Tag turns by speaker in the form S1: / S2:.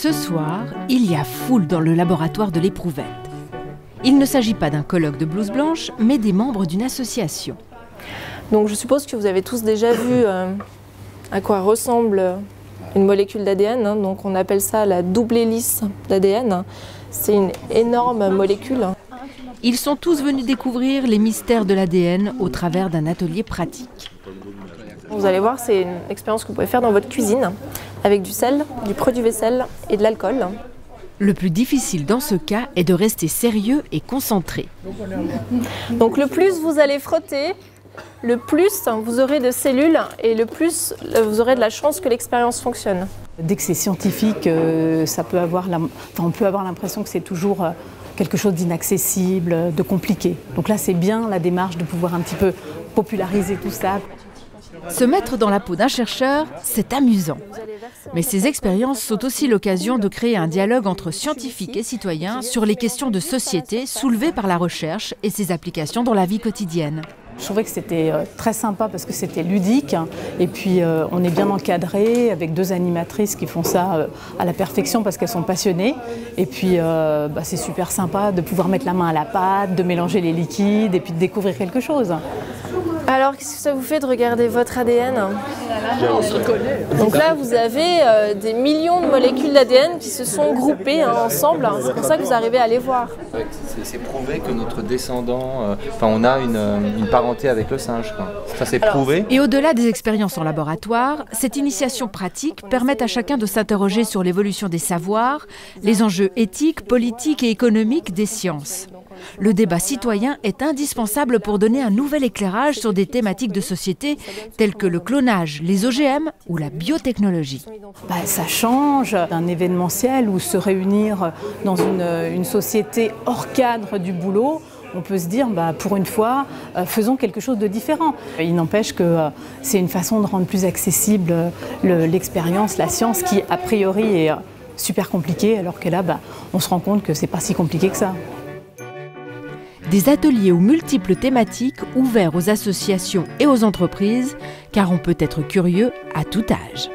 S1: Ce soir, il y a foule dans le laboratoire de l'Éprouvette. Il ne s'agit pas d'un colloque de blouse blanche, mais des membres d'une association.
S2: Donc je suppose que vous avez tous déjà vu à quoi ressemble une molécule d'ADN. Donc on appelle ça la double hélice d'ADN. C'est une énorme molécule.
S1: Ils sont tous venus découvrir les mystères de l'ADN au travers d'un atelier pratique.
S2: Vous allez voir, c'est une expérience que vous pouvez faire dans votre cuisine avec du sel, du produit vaisselle et de l'alcool.
S1: Le plus difficile dans ce cas est de rester sérieux et concentré.
S2: Donc le plus vous allez frotter, le plus vous aurez de cellules et le plus vous aurez de la chance que l'expérience fonctionne.
S3: Dès que c'est scientifique, on peut avoir l'impression que c'est toujours quelque chose d'inaccessible, de compliqué. Donc là, c'est bien la démarche de pouvoir un petit peu populariser tout ça.
S1: Se mettre dans la peau d'un chercheur, c'est amusant. Mais ces expériences sont aussi l'occasion de créer un dialogue entre scientifiques et citoyens sur les questions de société soulevées par la recherche et ses applications dans la vie quotidienne.
S3: Je trouvais que c'était très sympa parce que c'était ludique et puis on est bien encadré avec deux animatrices qui font ça à la perfection parce qu'elles sont passionnées et puis c'est super sympa de pouvoir mettre la main à la pâte, de mélanger les liquides et puis de découvrir quelque chose.
S2: Alors, qu'est-ce que ça vous fait de regarder votre ADN? Donc là, vous avez des millions de molécules d'ADN qui se sont groupées ensemble. C'est pour ça que vous arrivez à les voir.
S4: C'est prouvé que notre descendant, on a une parenté avec le singe. Ça, c'est prouvé.
S1: Et au-delà des expériences en laboratoire, cette initiation pratique permet à chacun de s'interroger sur l'évolution des savoirs, les enjeux éthiques, politiques et économiques des sciences. Le débat citoyen est indispensable pour donner un nouvel éclairage sur des thématiques de société telles que le clonage, les OGM ou la biotechnologie.
S3: Ça change d'un événementiel ou se réunir dans une société hors cadre du boulot. On peut se dire, pour une fois, faisons quelque chose de différent. Il n'empêche que c'est une façon de rendre plus accessible l'expérience, la science qui, a priori, est super compliquée, alors que là, on se rend compte que c'est pas si compliqué que ça.
S1: Des ateliers aux multiples thématiques ouverts aux associations et aux entreprises, car on peut être curieux à tout âge.